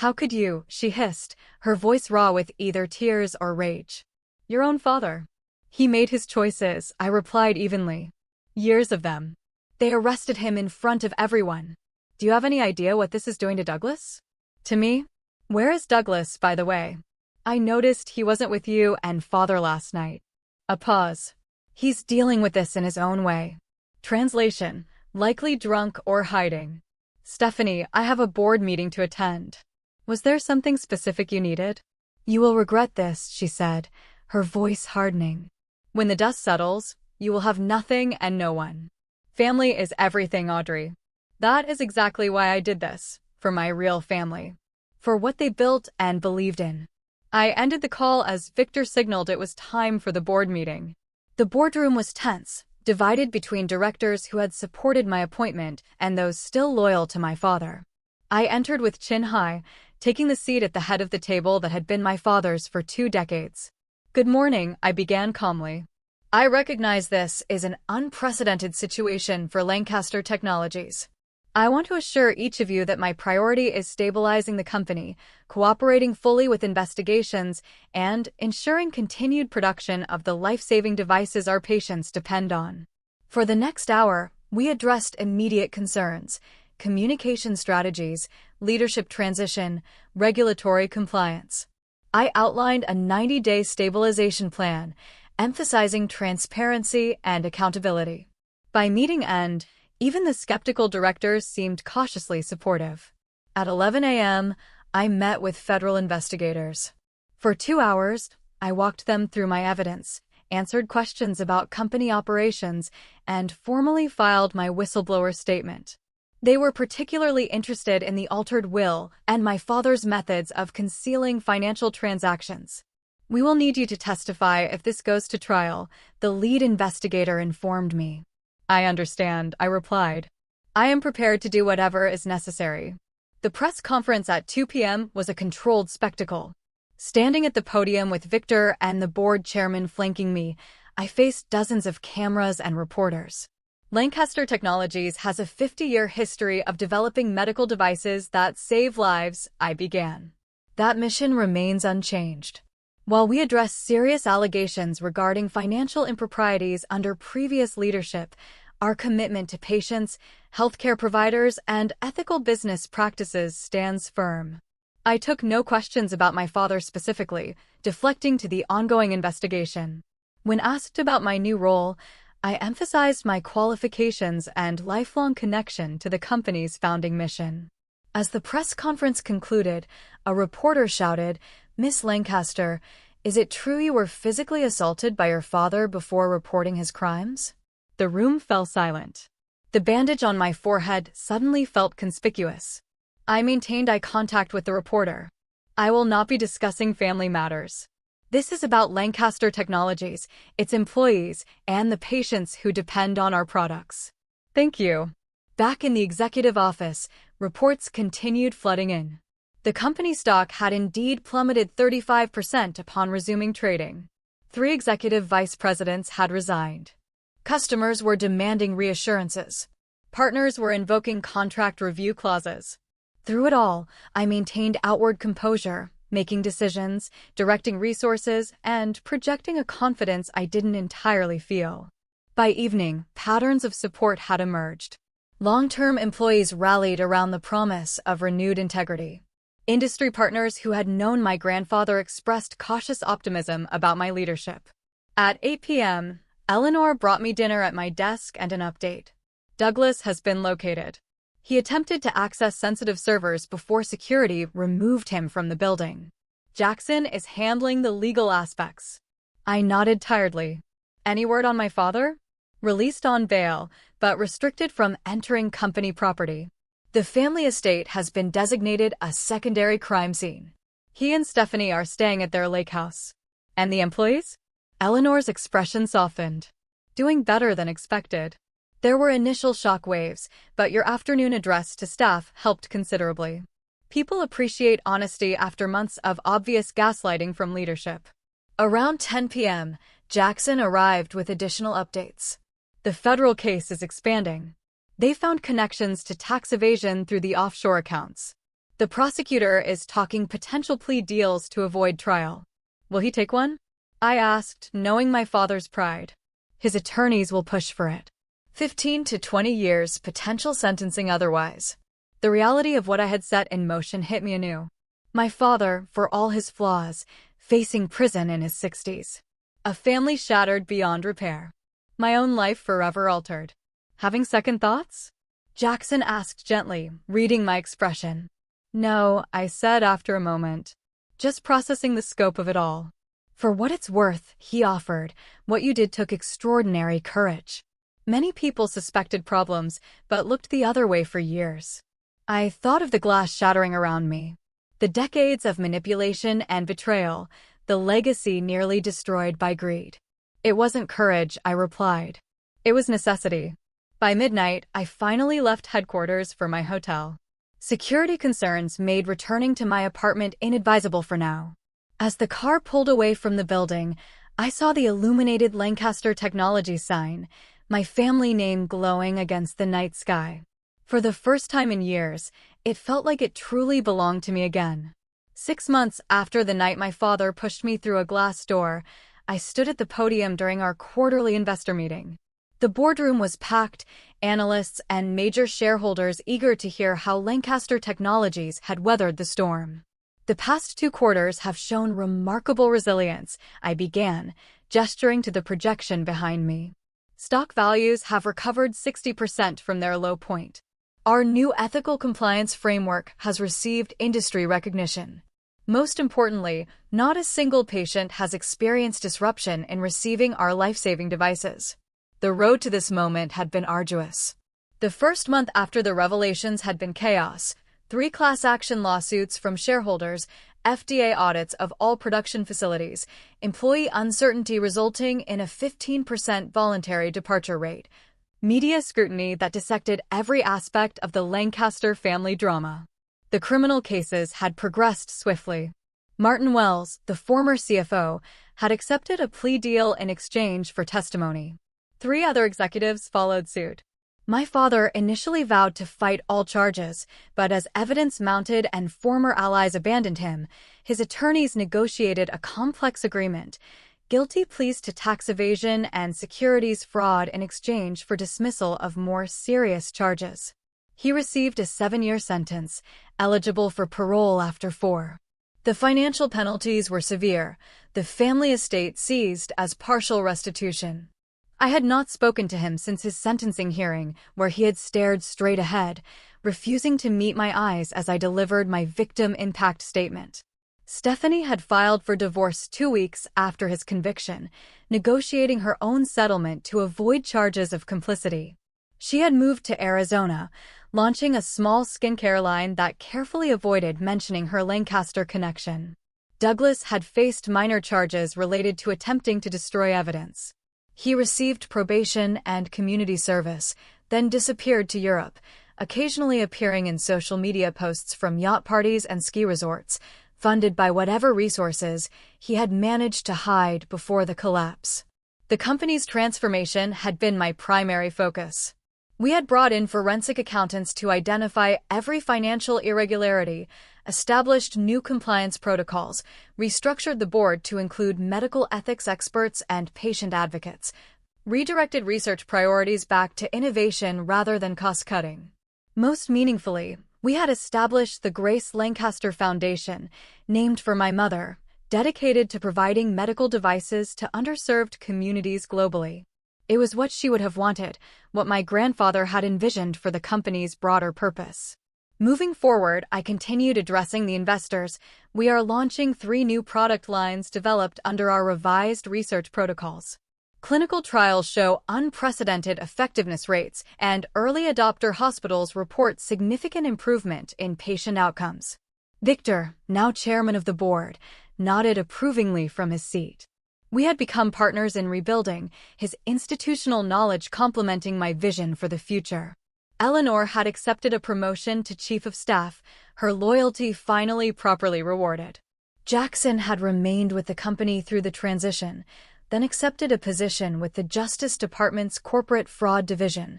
"How could you?" she hissed, her voice raw with either tears or rage. "Your own father. He made his choices," I replied evenly. "Years of them. They arrested him in front of everyone. Do you have any idea what this is doing to Douglas?" "To me? Where is Douglas, by the way? I noticed he wasn't with you and father last night." A pause. "He's dealing with this in his own way." Translation: likely drunk or hiding. "Stephanie, I have a board meeting to attend. Was there something specific you needed?" "You will regret this," she said, her voice hardening. "When the dust settles, you will have nothing and no one. Family is everything, Audrey. That is exactly why I did this, for my real family. For what they built and believed in." I ended the call as Victor signaled it was time for the board meeting. The boardroom was tense, divided between directors who had supported my appointment and those still loyal to my father. I entered with chin high, taking the seat at the head of the table that had been my father's for 2 decades. "Good morning," I began calmly. I recognize this is an unprecedented situation for Lancaster Technologies. I want to assure each of you that my priority is stabilizing the company, cooperating fully with investigations, and ensuring continued production of the life-saving devices our patients depend on. For the next hour, we addressed immediate concerns, communication strategies, leadership transition, regulatory compliance. I outlined a 90-day stabilization plan, emphasizing transparency and accountability. By meeting end, even the skeptical directors seemed cautiously supportive. At 11 a.m., I met with federal investigators. For 2 hours, I walked them through my evidence, answered questions about company operations, and formally filed my whistleblower statement. They were particularly interested in the altered will and my father's methods of concealing financial transactions. "We will need you to testify if this goes to trial," the lead investigator informed me. "I understand," I replied. "I am prepared to do whatever is necessary." The press conference at 2 p.m. was a controlled spectacle. Standing at the podium with Victor and the board chairman flanking me, I faced dozens of cameras and reporters. Lancaster Technologies has a 50-year history of developing medical devices that save lives, I began. That mission remains unchanged. While we address serious allegations regarding financial improprieties under previous leadership, our commitment to patients, healthcare providers, and ethical business practices stands firm. I took no questions about my father specifically, deflecting to the ongoing investigation. When asked about my new role, I emphasized my qualifications and lifelong connection to the company's founding mission. As the press conference concluded, a reporter shouted, "Miss Lancaster, is it true you were physically assaulted by your father before reporting his crimes?" The room fell silent. The bandage on my forehead suddenly felt conspicuous. I maintained eye contact with the reporter. "I will not be discussing family matters. This is about Lancaster Technologies, its employees, and the patients who depend on our products." "Thank you." Back in the executive office, reports continued flooding in. The company stock had indeed plummeted 35% upon resuming trading. 3 executive vice presidents had resigned. Customers were demanding reassurances. Partners were invoking contract review clauses. Through it all, I maintained outward composure, making decisions, directing resources, and projecting a confidence I didn't entirely feel. By evening, patterns of support had emerged. Long-term employees rallied around the promise of renewed integrity. Industry partners who had known my grandfather expressed cautious optimism about my leadership. At 8 p.m., Eleanor brought me dinner at my desk and an update. "Douglas has been located. He attempted to access sensitive servers before security removed him from the building. Jackson is handling the legal aspects." I nodded tiredly. "Any word on my father?" "Released on bail, but restricted from entering company property. The family estate has been designated a secondary crime scene. He and Stephanie are staying at their lake house." "And the employees?" Eleanor's expression softened. "Doing better than expected. There were initial shock waves, but your afternoon address to staff helped considerably. People appreciate honesty after months of obvious gaslighting from leadership." Around 10 p.m., Jackson arrived with additional updates. "The federal case is expanding. They found connections to tax evasion through the offshore accounts. The prosecutor is talking potential plea deals to avoid trial." "Will he take one?" I asked, knowing my father's pride. "His attorneys will push for it. 15 to 20 years, potential sentencing otherwise." The reality of what I had set in motion hit me anew. My father, for all his flaws, facing prison in his 60s. A family shattered beyond repair. My own life forever altered. "Having second thoughts?" Jackson asked gently, reading my expression. "No," I said after a moment. "Just processing the scope of it all." "For what it's worth," he offered, "what you did took extraordinary courage. Many people suspected problems, but looked the other way for years." I thought of the glass shattering around me. The decades of manipulation and betrayal, the legacy nearly destroyed by greed. "It wasn't courage," I replied. "It was necessity." By midnight, I finally left headquarters for my hotel. Security concerns made returning to my apartment inadvisable for now. As the car pulled away from the building, I saw the illuminated Lancaster Technology sign, my family name glowing against the night sky. For the first time in years, it felt like it truly belonged to me again. 6 months after the night my father pushed me through a glass door, I stood at the podium during our quarterly investor meeting. The boardroom was packed, analysts and major shareholders eager to hear how Lancaster Technologies had weathered the storm. The past 2 quarters have shown remarkable resilience, I began, gesturing to the projection behind me. Stock values have recovered 60% from their low point. Our new ethical compliance framework has received industry recognition. Most importantly, not a single patient has experienced disruption in receiving our life-saving devices. The road to this moment had been arduous. The first month after the revelations had been chaos. 3 class action lawsuits from shareholders, FDA audits of all production facilities, employee uncertainty resulting in a 15% voluntary departure rate, media scrutiny that dissected every aspect of the Lancaster family drama. The criminal cases had progressed swiftly. Martin Wells, the former CFO, had accepted a plea deal in exchange for testimony. 3 other executives followed suit. My father initially vowed to fight all charges, but as evidence mounted and former allies abandoned him, his attorneys negotiated a complex agreement, guilty pleas to tax evasion and securities fraud in exchange for dismissal of more serious charges. He received a 7-year sentence, eligible for parole after 4. The financial penalties were severe, the family estate seized as partial restitution. I had not spoken to him since his sentencing hearing, where he had stared straight ahead, refusing to meet my eyes as I delivered my victim impact statement. Stephanie had filed for divorce 2 weeks after his conviction, negotiating her own settlement to avoid charges of complicity. She had moved to Arizona, launching a small skincare line that carefully avoided mentioning her Lancaster connection. Douglas had faced minor charges related to attempting to destroy evidence. He received probation and community service, then disappeared to Europe, occasionally appearing in social media posts from yacht parties and ski resorts, funded by whatever resources he had managed to hide before the collapse. The company's transformation had been my primary focus. We had brought in forensic accountants to identify every financial irregularity, established new compliance protocols, restructured the board to include medical ethics experts and patient advocates, redirected research priorities back to innovation rather than cost-cutting. Most meaningfully, we had established the Grace Lancaster Foundation, named for my mother, dedicated to providing medical devices to underserved communities globally. It was what she would have wanted, what my grandfather had envisioned for the company's broader purpose. Moving forward, I continued addressing the investors. We are launching 3 new product lines developed under our revised research protocols. Clinical trials show unprecedented effectiveness rates, and early adopter hospitals report significant improvement in patient outcomes. Victor, now chairman of the board, nodded approvingly from his seat. We had become partners in rebuilding, his institutional knowledge complementing my vision for the future. Eleanor had accepted a promotion to chief of staff, her loyalty finally properly rewarded. Jackson had remained with the company through the transition, then accepted a position with the Justice Department's corporate fraud division,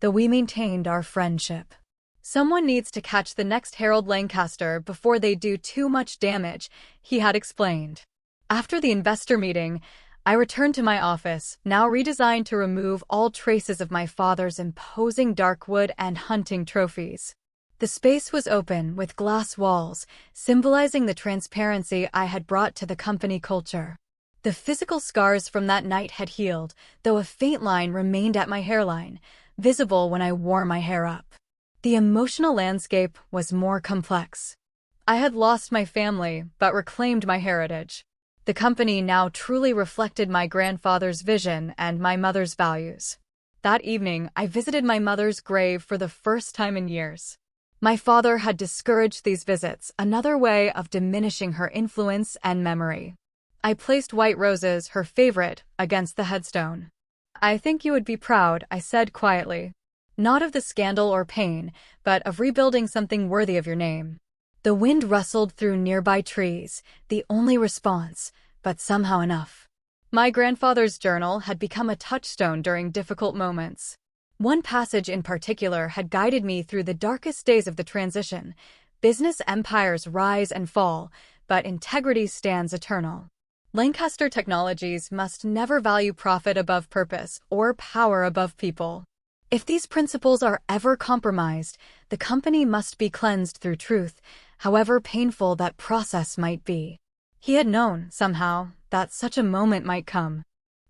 though we maintained our friendship. Someone needs to catch the next Harold Lancaster before they do too much damage, he had explained. After the investor meeting, I returned to my office, now redesigned to remove all traces of my father's imposing dark wood and hunting trophies. The space was open, with glass walls, symbolizing the transparency I had brought to the company culture. The physical scars from that night had healed, though a faint line remained at my hairline, visible when I wore my hair up. The emotional landscape was more complex. I had lost my family, but reclaimed my heritage. The company now truly reflected my grandfather's vision and my mother's values. That evening, I visited my mother's grave for the first time in years. My father had discouraged these visits, another way of diminishing her influence and memory. I placed white roses, her favorite, against the headstone. "I think you would be proud," I said quietly. "Not of the scandal or pain, but of rebuilding something worthy of your name." The wind rustled through nearby trees, the only response, but somehow enough. My grandfather's journal had become a touchstone during difficult moments. One passage in particular had guided me through the darkest days of the transition. Business empires rise and fall, but integrity stands eternal. Lancaster Technologies must never value profit above purpose or power above people. If these principles are ever compromised, the company must be cleansed through truth, however painful that process might be. He had known, somehow, that such a moment might come.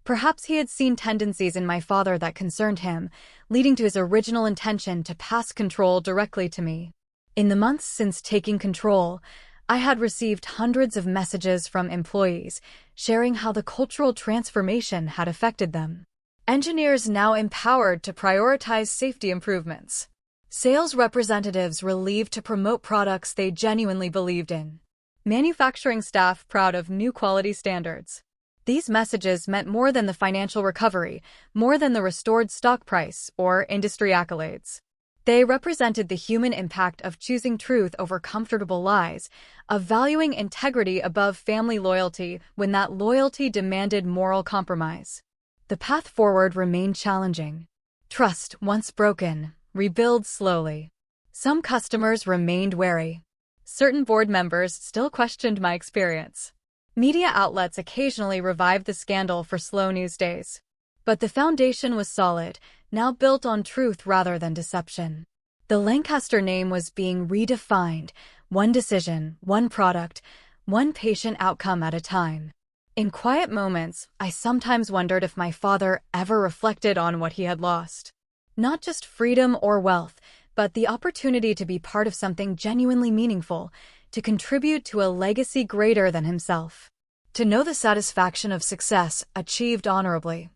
Perhaps he had seen tendencies in my father that concerned him, leading to his original intention to pass control directly to me. In the months since taking control, I had received hundreds of messages from employees sharing how the cultural transformation had affected them. Engineers now empowered to prioritize safety improvements. Sales representatives relieved to promote products they genuinely believed in. Manufacturing staff proud of new quality standards. These messages meant more than the financial recovery, more than the restored stock price or industry accolades. They represented the human impact of choosing truth over comfortable lies, of valuing integrity above family loyalty when that loyalty demanded moral compromise. The path forward remained challenging. Trust, once broken, rebuilds slowly. Some customers remained wary. Certain board members still questioned my experience. Media outlets occasionally revived the scandal for slow news days. But the foundation was solid, now built on truth rather than deception. The Lancaster name was being redefined, one decision, one product, one patient outcome at a time. In quiet moments, I sometimes wondered if my father ever reflected on what he had lost. Not just freedom or wealth, but the opportunity to be part of something genuinely meaningful, to contribute to a legacy greater than himself. To know the satisfaction of success achieved honorably.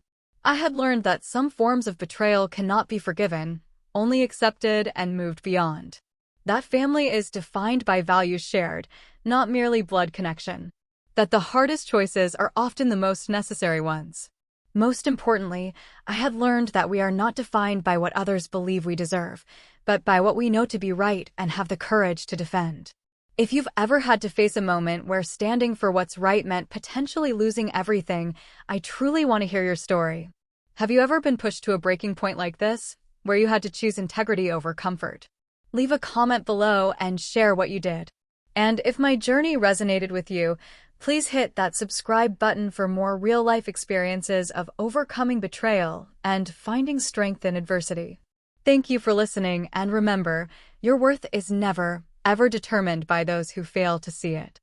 I had learned that some forms of betrayal cannot be forgiven, only accepted and moved beyond. That family is defined by values shared, not merely blood connection. That the hardest choices are often the most necessary ones. Most importantly, I had learned that we are not defined by what others believe we deserve, but by what we know to be right and have the courage to defend. If you've ever had to face a moment where standing for what's right meant potentially losing everything, I truly want to hear your story. Have you ever been pushed to a breaking point like this, where you had to choose integrity over comfort? Leave a comment below and share what you did. And if my journey resonated with you, please hit that subscribe button for more real-life experiences of overcoming betrayal and finding strength in adversity. Thank you for listening, and remember, your worth is never, ever determined by those who fail to see it.